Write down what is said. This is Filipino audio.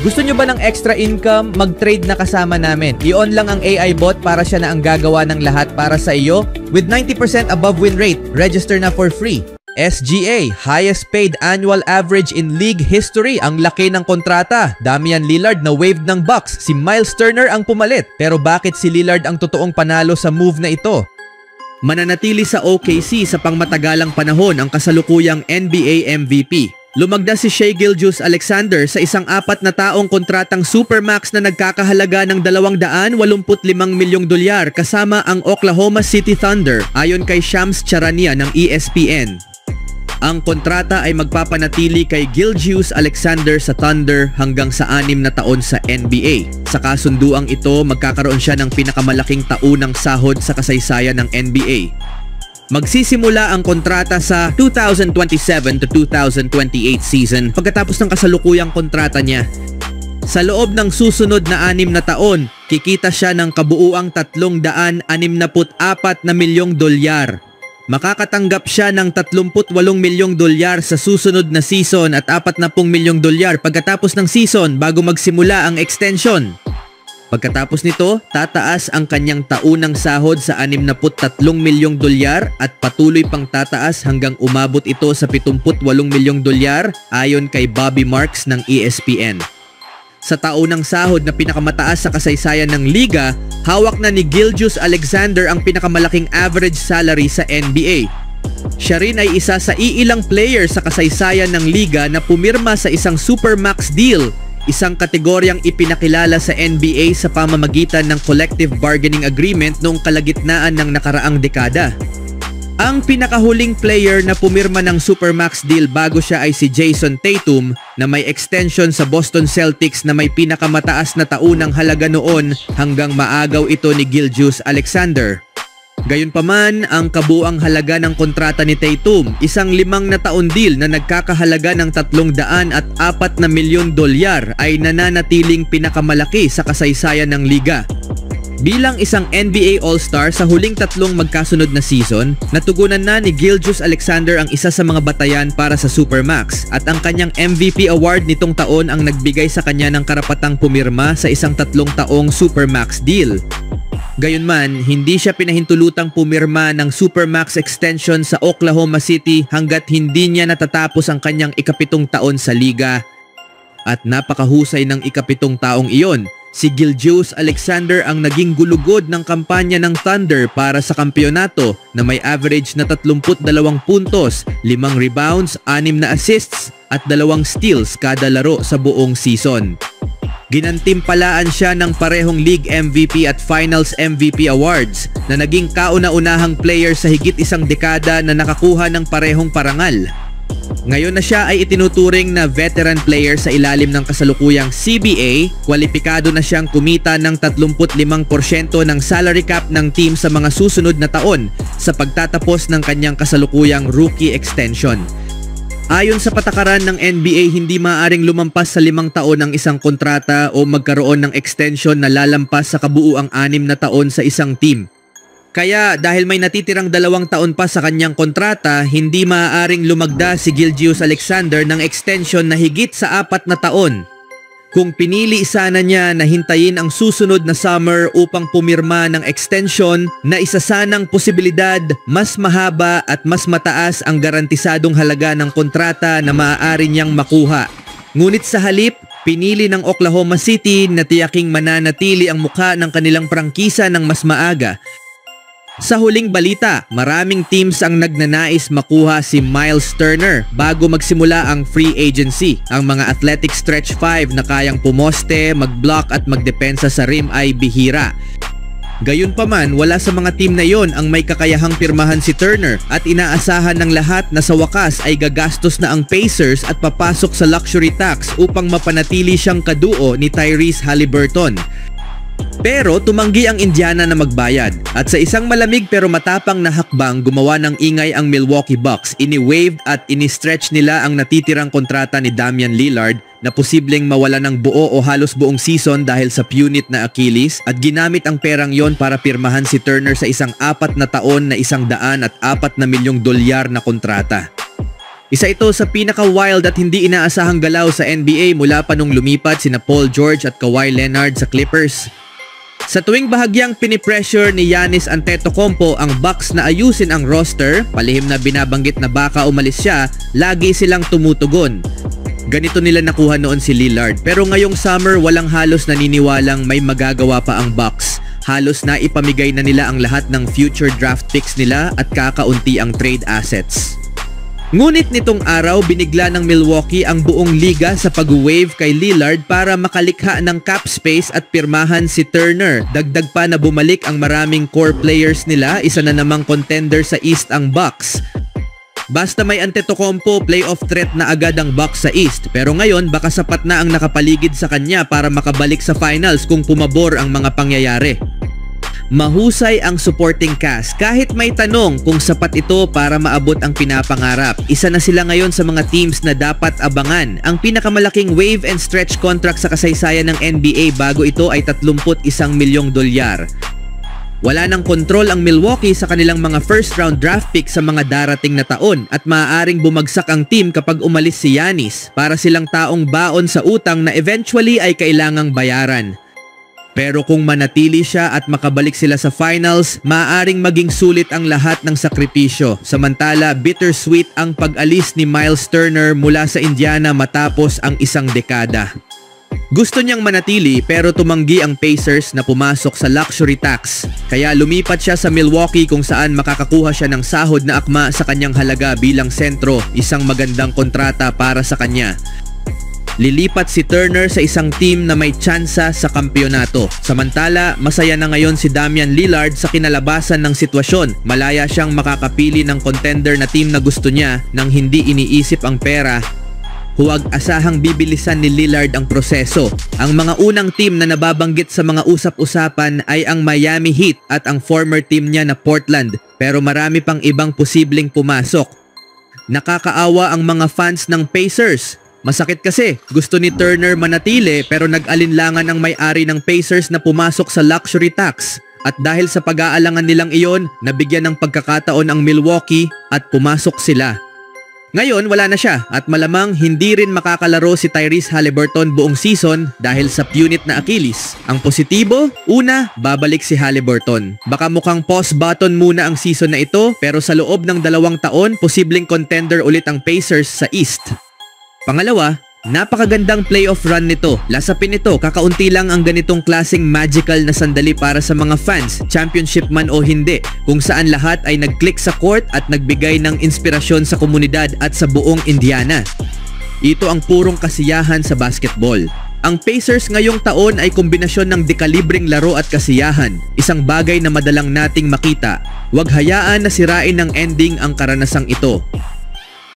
Gusto nyo ba ng extra income? Mag-trade na kasama namin. I-on lang ang AI bot para siya na ang gagawa ng lahat para sa iyo. With 90% above win rate, register na for free. SGA, highest paid annual average in league history. Ang laki ng kontrata. Damian Lillard na waived ng Bucks. Si Miles Turner ang pumalit. Pero bakit si Lillard ang totoong panalo sa move na ito? Mananatili sa OKC sa pangmatagalang panahon ang kasalukuyang NBA MVP. Lumagda si Shai Gilgeous-Alexander sa isang 4 na taong kontratang Supermax na nagkakahalaga ng $285 milyong kasama ang Oklahoma City Thunder ayon kay Shams Charania ng ESPN. Ang kontrata ay magpapanatili kay Gilgeous-Alexander sa Thunder hanggang sa 6 na taon sa NBA. Sa kasunduang ito, magkakaroon siya ng pinakamalaking taunang sahod sa kasaysayan ng NBA. Magsisimula ang kontrata sa 2027 to 2028 season pagkatapos ng kasalukuyang kontrata niya. Sa loob ng susunod na 6 na taon, kikita siya ng kabuuang $364 milyong. Makakatanggap siya ng $38 milyong sa susunod na season at $40 milyong pagkatapos ng season bago magsimula ang extension. Pagkatapos nito, tataas ang kanyang taunang sahod sa $63 milyong at patuloy pang tataas hanggang umabot ito sa $78 milyong ayon kay Bobby Marks ng ESPN. Sa taunang sahod na pinakamataas sa kasaysayan ng liga, hawak na ni Gilgeous-Alexander ang pinakamalaking average salary sa NBA. Siya rin ay isa sa iilang player sa kasaysayan ng liga na pumirma sa isang Supermax deal, isang kategoryang ipinakilala sa NBA sa pamamagitan ng collective bargaining agreement noong kalagitnaan ng nakaraang dekada. Ang pinakahuling player na pumirma ng Supermax deal bago siya ay si Jason Tatum na may extension sa Boston Celtics na may pinakamataas na taunang halaga noon hanggang maagaw ito ni Gilgeous-Alexander. Gayunpaman, ang kabuang halaga ng kontrata ni Tatum, isang 5 na taon deal na nagkakahalaga ng $304 milyon ay nananatiling pinakamalaki sa kasaysayan ng liga. Bilang isang NBA All-Star sa huling 3 magkasunod na season, natugunan na ni Gilgeous-Alexander ang isa sa mga batayan para sa Supermax at ang kanyang MVP award nitong taon ang nagbigay sa kanya ng karapatang pumirma sa isang 3 taong Supermax deal. Gayunman, hindi siya pinahintulutang pumirma ng Supermax extension sa Oklahoma City hanggat hindi niya natatapos ang kanyang ika-7 taon sa liga. At napakahusay ng ika-7 taong iyon, si Gilgeous-Alexander ang naging gulugod ng kampanya ng Thunder para sa kampyonato na may average na 32 puntos, 5 rebounds, 6 na assists at 2 steals kada laro sa buong season. Ginantimpalaan siya ng parehong League MVP at Finals MVP awards na naging kauna-unahang player sa higit isang dekada na nakakuha ng parehong parangal. Ngayon na siya ay itinuturing na veteran player sa ilalim ng kasalukuyang CBA, kwalipikado na siyang kumita ng 35% ng salary cap ng team sa mga susunod na taon sa pagtatapos ng kanyang kasalukuyang rookie extension. Ayon sa patakaran ng NBA, hindi maaaring lumampas sa 5 taon ang isang kontrata o magkaroon ng extension na lalampas sa kabuuang 6 na taon sa isang team. Kaya dahil may natitirang 2 taon pa sa kanyang kontrata, hindi maaaring lumagda si Gilgeous-Alexander ng extension na higit sa 4 na taon. Kung pinili sana niya na hintayin ang susunod na summer upang pumirma ng extension na isa sanang posibilidad, mas mahaba at mas mataas ang garantisadong halaga ng kontrata na maaari niyang makuha. Ngunit sa halip, pinili ng Oklahoma City na tiyaking mananatili ang mukha ng kanilang prangkisa ng mas maaga. Sa huling balita, maraming teams ang nagnanais makuha si Miles Turner bago magsimula ang free agency. Ang mga athletic stretch 5 na kayang pumoste, mag-block at magdepensa sa rim ay bihira. Gayunpaman, wala sa mga team na yon ang may kakayahang pirmahan si Turner at inaasahan ng lahat na sa wakas ay gagastos na ang Pacers at papasok sa luxury tax upang mapanatili siyang kaduo ni Tyrese Haliburton. Pero tumanggi ang Indiana na magbayad at sa isang malamig pero matapang na hakbang gumawa ng ingay ang Milwaukee Bucks. Ini-waived at ini-stretch nila ang natitirang kontrata ni Damian Lillard na posibleng mawala ng buo o halos buong season dahil sa punit na Achilles at ginamit ang perang yon para pirmahan si Turner sa isang 4 na taon na $104 milyong na kontrata. Isa ito sa pinaka-wild at hindi inaasahang galaw sa NBA mula pa nung lumipat sina Paul George at Kawhi Leonard sa Clippers. Sa tuwing bahagyang pinipressure ni Giannis Antetokounmpo ang Bucks na ayusin ang roster, palihim na binabanggit na baka umalis siya, lagi silang tumutugon. Ganito nila nakuha noon si Lillard, pero ngayong summer walang halos naniniwalang may magagawa pa ang Bucks. Halos na ipamigay na nila ang lahat ng future draft picks nila at kakaunti ang trade assets. Ngunit nitong araw binigla ng Milwaukee ang buong liga sa pag-wave kay Lillard para makalikha ng cap space at pirmahan si Turner. Dagdag pa na bumalik ang maraming core players nila, isa na namang contender sa East ang Bucks. Basta may Antetokounmpo, playoff threat na agad ang Bucks sa East, pero ngayon baka sapat na ang nakapaligid sa kanya para makabalik sa finals kung pumabor ang mga pangyayari. Mahusay ang supporting cast kahit may tanong kung sapat ito para maabot ang pinapangarap. Isa na sila ngayon sa mga teams na dapat abangan. Ang pinakamalaking wave and stretch contract sa kasaysayan ng NBA bago ito ay $31 milyong. Wala nang kontrol ang Milwaukee sa kanilang mga first round draft pick sa mga darating na taon at maaaring bumagsak ang team kapag umalis si Giannis para silang taong baon sa utang na eventually ay kailangang bayaran. Pero kung manatili siya at makabalik sila sa finals, maaaring maging sulit ang lahat ng sakripisyo. Samantala, bittersweet ang pag-alis ni Miles Turner mula sa Indiana matapos ang isang dekada. Gusto niyang manatili pero tumanggi ang Pacers na pumasok sa luxury tax. Kaya lumipat siya sa Milwaukee kung saan makakakuha siya ng sahod na akma sa kanyang halaga bilang sentro, isang magandang kontrata para sa kanya. Lilipat si Turner sa isang team na may tsansa sa kampyonato. Samantala, masaya na ngayon si Damian Lillard sa kinalabasan ng sitwasyon. Malaya siyang makakapili ng contender na team na gusto niya nang hindi iniisip ang pera. Huwag asahang bibilisan ni Lillard ang proseso. Ang mga unang team na nababanggit sa mga usap-usapan ay ang Miami Heat at ang former team niya na Portland. Pero marami pang ibang posibleng pumasok. Nakakaawa ang mga fans ng Pacers. Masakit kasi, gusto ni Turner manatili pero nag-alinlangan ang may-ari ng Pacers na pumasok sa luxury tax. At dahil sa pag-aalangan nilang iyon, nabigyan ng pagkakataon ang Milwaukee at pumasok sila. Ngayon wala na siya at malamang hindi rin makakalaro si Tyrese Haliburton buong season dahil sa punit na Achilles. Ang positibo, una, babalik si Haliburton. Baka mukhang pause button muna ang season na ito pero sa loob ng 2 taon, posibleng contender ulit ang Pacers sa East. Pangalawa, napakagandang playoff run nito. Lasapin nito, kakaunti lang ang ganitong klaseng magical na sandali para sa mga fans, championship man o hindi, kung saan lahat ay nag-click sa court at nagbigay ng inspirasyon sa komunidad at sa buong Indiana. Ito ang purong kasiyahan sa basketball. Ang Pacers ngayong taon ay kombinasyon ng dekalibreng laro at kasiyahan, isang bagay na madalang nating makita. Huwag hayaan na sirain ng ending ang karanasang ito.